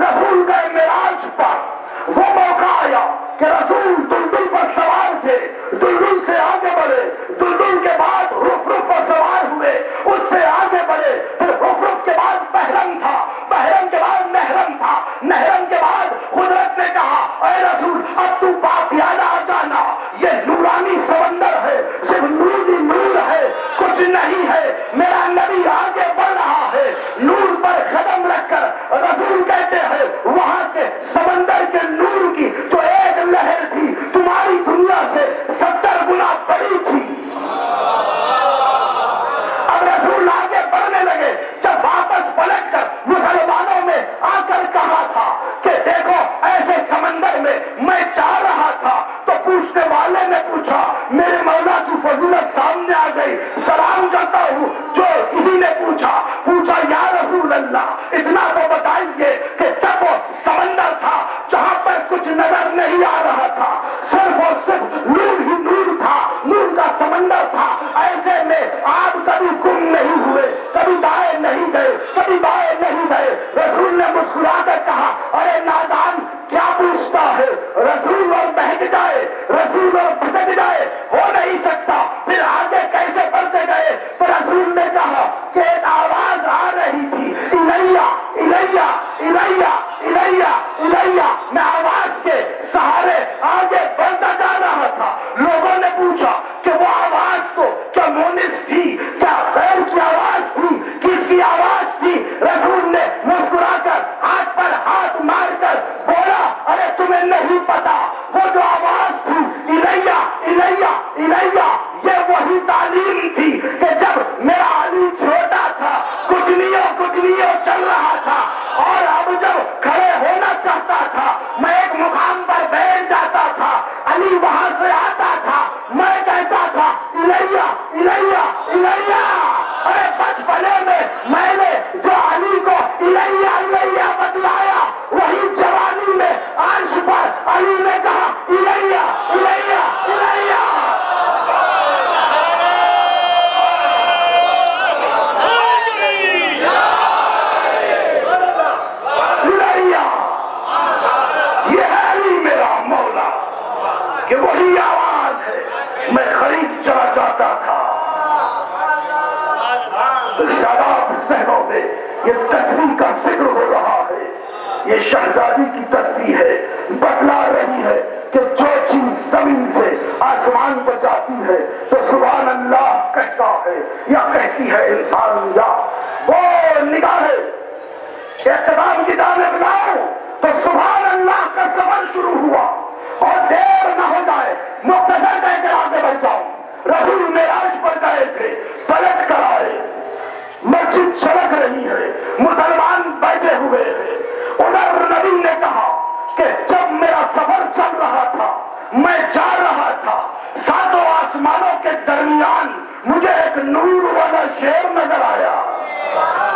رسول گئے معراج پر، وہ موقع آیا کہ رسول دلدل پر سوار تھے، دلدل سے آگے بڑھے، دلدل کے بعد رف رف پر سوار ہوئے، اس سے آگے بڑھے، پھر رف رف کے بعد بحرم تھا، بحرم کے بعد نہرم تھا، نہرم کے بعد قدرت نے کہا اے رسول اب تو باپیادہ آ جانا، یہ نورانی سمندر ہے، صرف نور ہی نور ہے، کچھ نہیں ہے، میرا نبی آگے بڑھ رہا ہے، نور پر قدم رکھ کر رسول کہتے ہیں وہاں کے سمندر کے نور کی جو ایک لہر تھی تمہاری دنیا سے 70 گنا بڑی تھی۔ اب رسول آگے بڑھنے لگے، جب واپس پلٹ کر مسلمانوں میں آ کر کہا تھا کہ دیکھو ایسے سمندر میں میں جا رہا تھا، تو پوچھنے والے نے پوچھا، میرے مولا کی فضیلت سامنے آ گئی، سلام کرتا ہوں، جو کسی نے پوچھا یا رسول اللہ اتنا تو بتائیے کہ جب وہ سمندر تھا جہاں پر کچھ نظر نہیں آ رہا تھا، صرف اور صرف نور ہی نور تھا، نور کا سمندر تھا، ایسے میں آپ کبھی گم نہیں ہوئے، کبھی دائیں نہیں گئے، کبھی بائیں نہیں گئے۔ رسول نے مسکرا کر کہا ارے نادان کیا پوچھتا ہے، رسول اور بہک جائے، رسول اور بھٹک جائے، ہو نہیں سکتا، پھر آگے کیسے بڑھتے گئے؟ تو رسول نے کہا کہ ایک آواز آ رہی تھی، الیہ الیہ الیہ الیہ الیہ، میں آواز کے سہارے آگے بڑھتا جا رہا تھا۔ لوگوں نے پوچھا کہ وہ آواز تو کیا مونس تھی، کیا غیر کی آواز تھی، کس کی آواز تھی؟ رسول نے مسکرا کر ہاتھ پر ہاتھ مار کر بولا ارے تمہیں نہیں پتا، وہ جو آواز تھی الیہ الیہ الیہ، یہ وہی تعلیم تھی کہ جب میرا علی چھوٹا تھا کچنیوں چل رہا تھا، اور اب جب کھڑے ہونا چاہتا تھا میں ایک مقام پر بیٹھ جاتا تھا، علی وہاں سے آتا تھا، میں کہتا تھا الیہ الیہ الیہ۔ ارے بچپنے میں نے جو علی کو الیہ الیہ بتلایا، وہی جوانی میں عرش پر علی نے کہا الیہ الیہ الیہ۔ کہ وہی آواز ہے میں قریب چلا جاتا تھا۔ شاداب صحنوں میں یہ تسبیح کا ذکر ہو رہا ہے، یہ شہزادی کی تسبیح ہے، بتلا رہی ہے کہ جو چیز زمین سے آسمان پر جاتی ہے تو سبحان اللہ کہتا ہے یا کہتی ہے انسان، یا وہ نگاہیں احترام کی جانب لاؤ تو سبحان اللہ کا زمن شروع ہوا، اور دیر نہ ہو جائے مختصر کہہ کر آگے بڑھ جاؤں۔ رسول معراج پر گئے تھے، پلٹ کر آئے، مسجد چمک رہی ہے، مسلمان بیٹھے ہوئے ہیں۔ ادھر نبی نے کہا کہ جب میرا سفر چل رہا تھا، میں جا رہا تھا، ساتوں آسمانوں کے درمیان مجھے ایک نور والا شیر نظر آیا،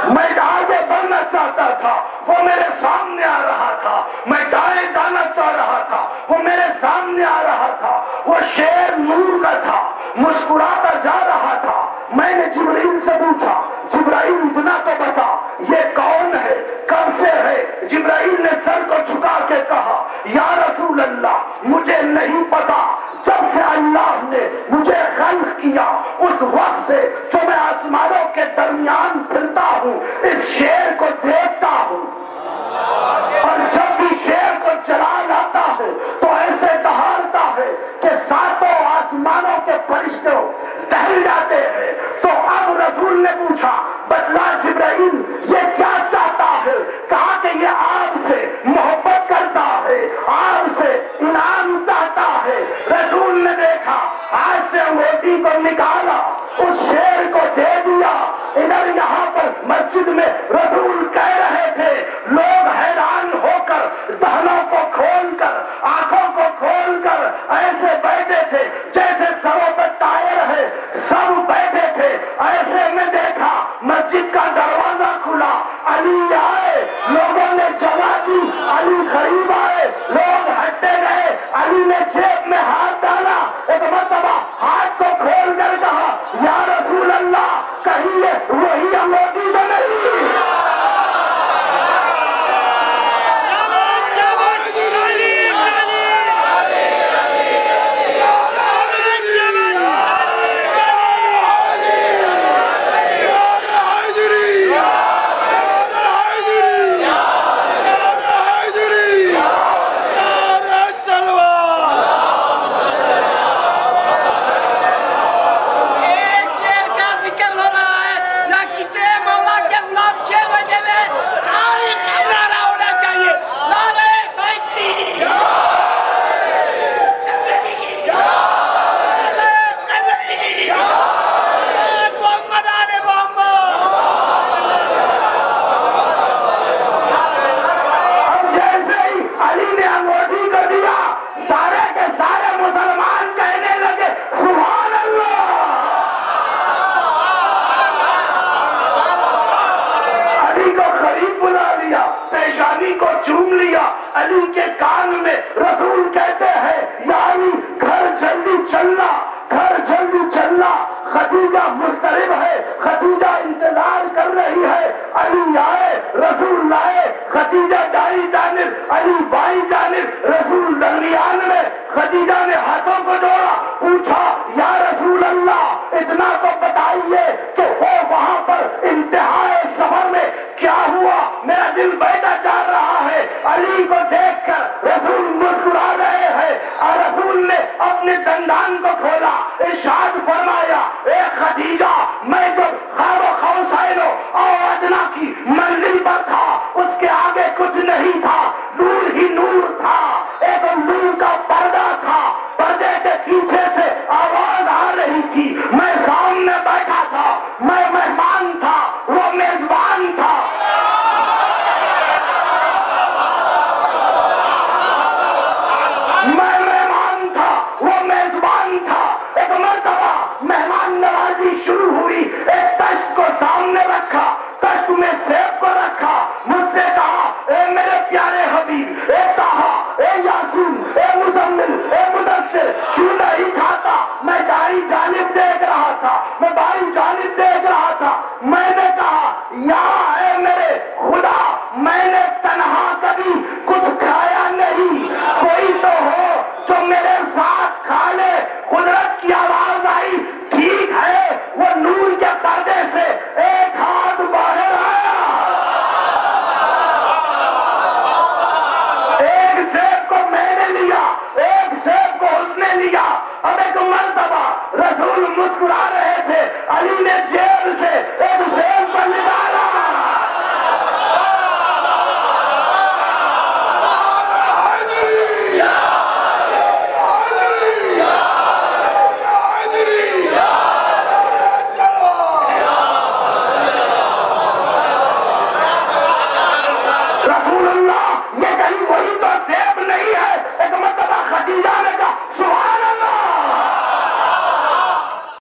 میں آگے بڑھنا چاہتا تھا، وہ میرے سامنے آ رہا تھا، میں دائیں جانا چاہ رہا تھا، وہ میرے سامنے آ رہا تھا، وہ شیر نور کا تھا، مسکراتا جا رہا تھا۔ میں نے جبرائیل سے پوچھا جبرائیل اتنا تو بتا یہ کون ہے، کب سے ہے؟ جبرائیل نے سر کو جھکا کے کہا یا رسول اللہ مجھے نہیں پتا، جب سے اللہ نے مجھے خلق کیا اس وقت سے جو میں آسمانوں کے درمیان پھرتا ہوں اس شیر کو دیکھتا ہوں، اور جب بھی شیر کو جلال آتا ہے تو ایسے دہاڑتا ہے کہ ساتوں آسمانوں کے فرشتوں ٹہل جاتے ہیں۔ تو اب رسول نے پوچھا بتلا جبرائیل یہ کیا چاہتا ہے؟ کہا کہ یہ آپ سے محبت کرتا ہے، آپ سے انعام چاہتا ہے۔ رسول نے دیکھا، ہاتھ سے انگوٹھی کو نکالا، اس شیر کو دے دیا۔ ادھر یہاں پر مسجد میں رسول کہہ رہے تھے، لوگ حیران ہو کر دہنوں کو کھول کر آنکھوں کو کھول کر ایسے بیٹھے تھے جیسے سروں پر ٹائر ہے، سب بیٹھے تھے۔ ایسے میں دیکھا مسجد کا دروازہ کھلا، علی آئے، لوگوں نے جگہ دی، علی قریب آئے، لوگ ہٹتے گئے، علی نے جیب میں ہاتھ ڈالا، ایک مرتبہ ہاتھ کو کھول کر کہا یا رسول اللہ کہیں یہ وہی انگوٹھی تو نہیں؟ کو قریب بلا لیا، پیشانی کو چوم لیا، علی کے کان میں رسول کہتے ہیں یا علی گھر جلدی چلنا، گھر جلدی چلنا، خدیجہ مضطرب ہے، خدیجہ انتظار کر رہی ہے، علی آئے، رسول لائے، خدیجہ دائیں جانب، علی بائیں جانب، رسول درمیان میں۔ خدیجہ نے ہاتھوں کو جوڑا، پوچھا یا رسول اللہ اتنا تو بتائیے کہ وہ وہاں پر انتہائے سفر میں کیا ہوا، میرا دل بیٹھا جا رہا ہے۔ علی کو دیکھ کر رسول مسکرا رہے ہیں اور رسول نے اپنے دندان کو کھولا، ارشاد فرمایا اے خدیجہ میں جب خیر و خوسین اور ادنا کی منزل پر تھا اس کے آگے کچھ نہیں تھا، نور ہی نور تھا، ایک نور کا پردہ تھا، پردے کے پیچھے سے آواز آ رہی تھی، میں سامنے بیٹھا تھا، میں مہمان تھا، وہ میزبان تھا۔ میں مہمان تھا، وہ میزبان تھا۔ ایک مرتبہ مہمان نوازی شروع ہوئی، ایک تشت کو سامنے رکھا، تشت میں سیب کو رکھا، مجھ سے کہا اے میرے پیارے حبیب، اے طہا، اے یاسین، اے مزمل، اے مدثر کیوں نہیں کھاتا؟ میں دائیں جانب دیکھ رہا تھا، میں بائیں جانب دیکھ رہا تھا، میں